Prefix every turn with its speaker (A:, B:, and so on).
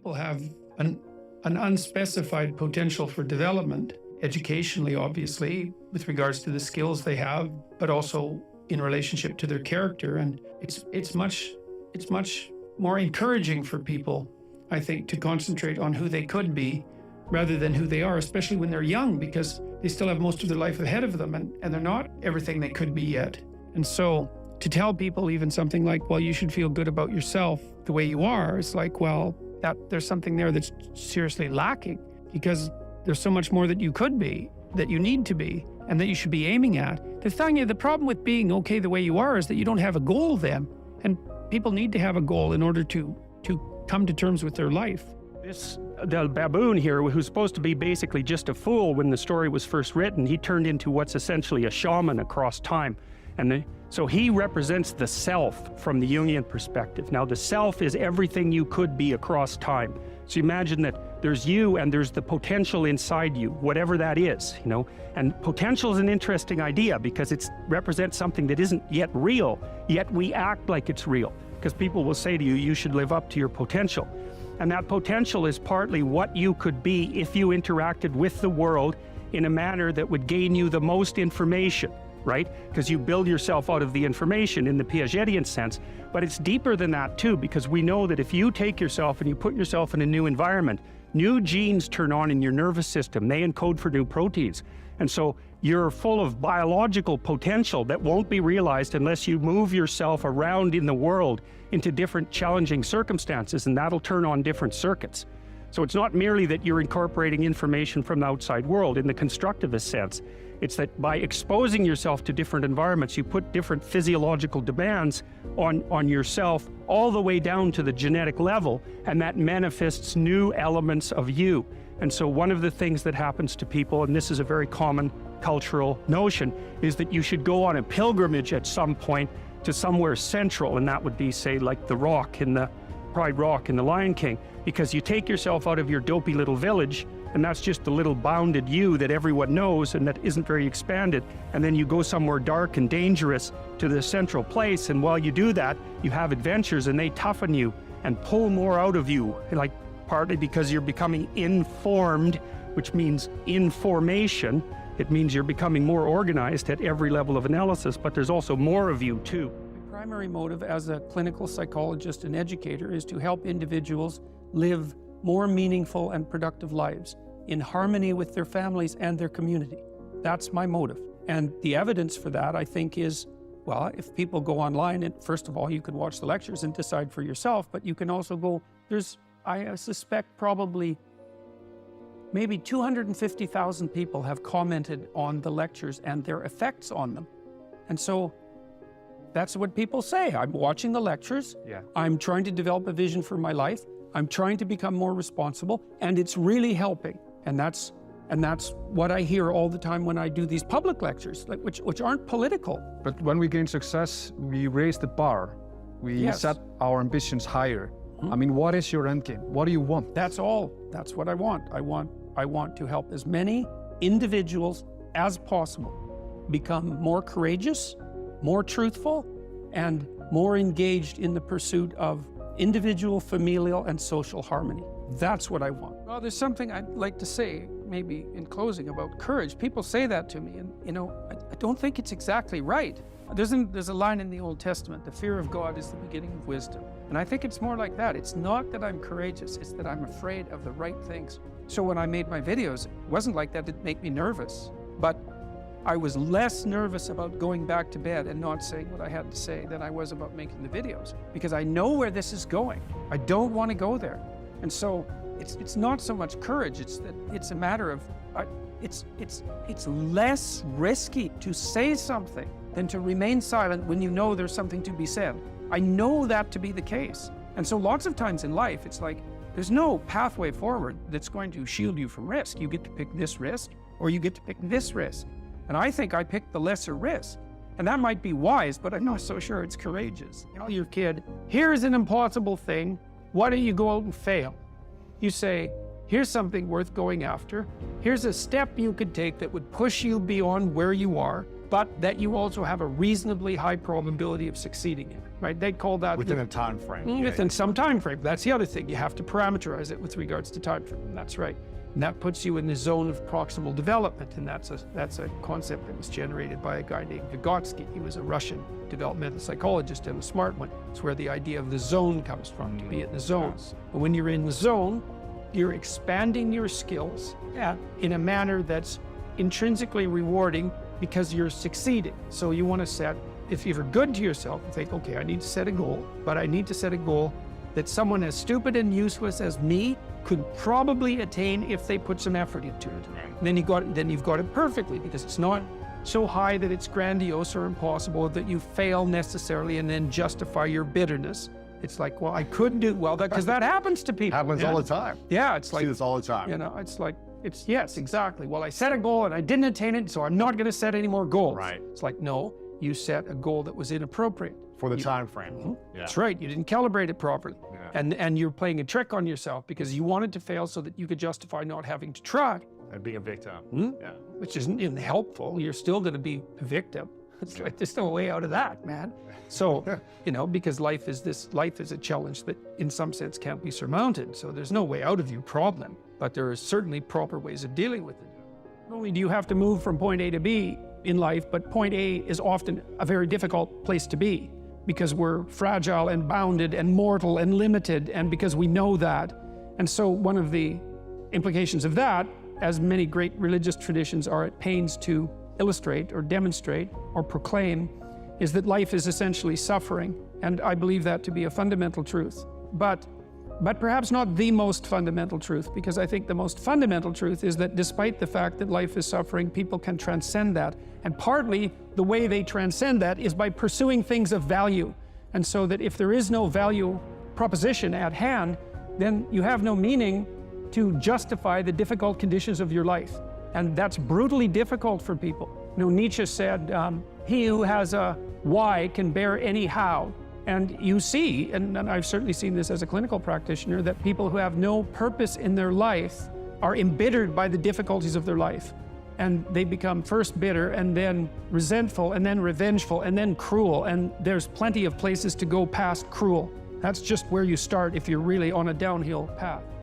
A: people have an unspecified potential for development, educationally, obviously, with regards to the skills they have, but also in relationship to their character. And it's much more encouraging for people, I think, to concentrate on who they could be rather than who they are, especially when they're young, because they still have most of their life ahead of them and they're not everything they could be yet. And so to tell people even something like, well, you should feel good about yourself the way you are, it's like, well, that there's something there that's seriously lacking, because there's so much more that you could be, that you need to be, and that you should be aiming at. The problem with being okay the way you are is that you don't have a goal then. And people need to have a goal in order to come to terms with their life.
B: The baboon here, who's supposed to be basically just a fool when the story was first written, he turned into what's essentially a shaman across time. So he represents the self from the Jungian perspective. Now the self is everything you could be across time. So imagine that there's you and there's the potential inside you, whatever that is, you know. And potential is an interesting idea because it represents something that isn't yet real, yet we act like it's real. Because people will say to you, you should live up to your potential. And that potential is partly what you could be if you interacted with the world in a manner that would gain you the most information, right? Because you build yourself out of the information in the Piagetian sense. But it's deeper than that too, because we know that if you take yourself and you put yourself in a new environment, new genes turn on in your nervous system. They encode for new proteins. And so you're full of biological potential that won't be realized unless you move yourself around in the world into different challenging circumstances, and that'll turn on different circuits. So it's not merely that you're incorporating information from the outside world in the constructivist sense. It's that by exposing yourself to different environments, you put different physiological demands on yourself all the way down to the genetic level, and that manifests new elements of you. And so one of the things that happens to people, and this is a very common cultural notion, is that you should go on a pilgrimage at some point to somewhere central, and that would be, say, like the Rock in the Pride Rock in the Lion King, because you take yourself out of your dopey little village, and that's just the little bounded you that everyone knows and that isn't very expanded, and then you go somewhere dark and dangerous to the central place, and while you do that, you have adventures and they toughen you and pull more out of you, like partly because you're becoming informed, which means information. It means you're becoming more organized at every level of analysis, but there's also more of you too.
A: My primary motive as a clinical psychologist and educator is to help individuals live more meaningful and productive lives in harmony with their families and their community. That's my motive. And the evidence for that, I think, is, well, if people go online, and first of all, you can watch the lectures and decide for yourself, but you can also go, I suspect probably maybe 250,000 people have commented on the lectures and their effects on them. And so that's what people say. I'm watching the lectures.
B: Yeah.
A: I'm trying to develop a vision for my life. I'm trying to become more responsible, and it's really helping. And that's what I hear all the time when I do these public lectures, like which aren't political.
C: But when we gain success, we raise the bar. We set our ambitions higher. I mean, what is your end game? What do you want?
A: That's all. That's what I want. I want to help as many individuals as possible become more courageous, more truthful, and more engaged in the pursuit of individual, familial, and social harmony. That's what I want. Well, there's something I'd like to say, maybe in closing, about courage. People say that to me, and I don't think it's exactly right. There's a line in the Old Testament, the fear of God is the beginning of wisdom. And I think it's more like that. It's not that I'm courageous, it's that I'm afraid of the right things. So when I made my videos, it wasn't like that didn't make me nervous, but I was less nervous about going back to bed and not saying what I had to say than I was about making the videos, because I know where this is going. I don't want to go there. And so it's not so much courage, it's a matter of, it's less risky to say something than to remain silent when you know there's something to be said. I know that to be the case. And so lots of times in life, it's like, there's no pathway forward that's going to shield you from risk. You get to pick this risk, or you get to pick this risk. And I think I picked the lesser risk. And that might be wise, but I'm not so sure it's courageous. You tell your kid, here's an impossible thing, why don't you go out and fail? You say, here's something worth going after. Here's a step you could take that would push you beyond where you are. but that you also have a reasonably high probability of succeeding in it, right? They call that
D: Within a time frame.
A: within some time frame. That's the other thing. You have to parameterize it with regards to time frame. That's right. And that puts you in the zone of proximal development, and that's a concept that was generated by a guy named Vygotsky. He was a Russian developmental psychologist and a smart one. It's where the idea of the zone comes from, to be in the zone. But when you're in the zone, you're expanding your skills in a manner that's intrinsically rewarding because you're succeeding. So you want to set, if you're good to yourself, you think, okay, I need to set a goal, but I need to set a goal that someone as stupid and useless as me could probably attain if they put some effort into it. Then you've got it perfectly, because it's not so high that it's grandiose or impossible that you fail necessarily and then justify your bitterness. It's like, well, I couldn't do well, because that happens to people.
D: Happens all the time.
A: Yeah, it's like,
D: See this all the time.
A: you know, it's like, yes, exactly. Well, I set a goal and I didn't attain it, so I'm not going to set any more goals.
D: Right.
A: It's like, no, you set a goal that was inappropriate.
D: For the time frame. Yeah.
A: That's right. You didn't calibrate it properly.
D: Yeah.
A: And you're playing a trick on yourself because you wanted to fail so that you could justify not having to try.
D: And being a victim. Yeah.
A: Which isn't even helpful. You're still going to be a victim. It's like, there's no way out of that, man. So, you know, because life is a challenge that in some sense can't be surmounted. So there's no way out of your problem, but there are certainly proper ways of dealing with it. Not only do you have to move from point A to B in life, but point A is often a very difficult place to be, because we're fragile and bounded and mortal and limited, and because we know that. And so one of the implications of that, as many great religious traditions are at pains to illustrate or demonstrate or proclaim, is that life is essentially suffering. And I believe that to be a fundamental truth. But perhaps not the most fundamental truth, because I think the most fundamental truth is that despite the fact that life is suffering, people can transcend that. And partly the way they transcend that is by pursuing things of value. And so that if there is no value proposition at hand, then you have no meaning to justify the difficult conditions of your life. And that's brutally difficult for people. You know, Nietzsche said, he who has a why can bear any how. And you see, and I've certainly seen this as a clinical practitioner, that people who have no purpose in their life are embittered by the difficulties of their life. And they become first bitter, and then resentful, and then revengeful, and then cruel. And there's plenty of places to go past cruel. That's just where you start if you're really on a downhill path.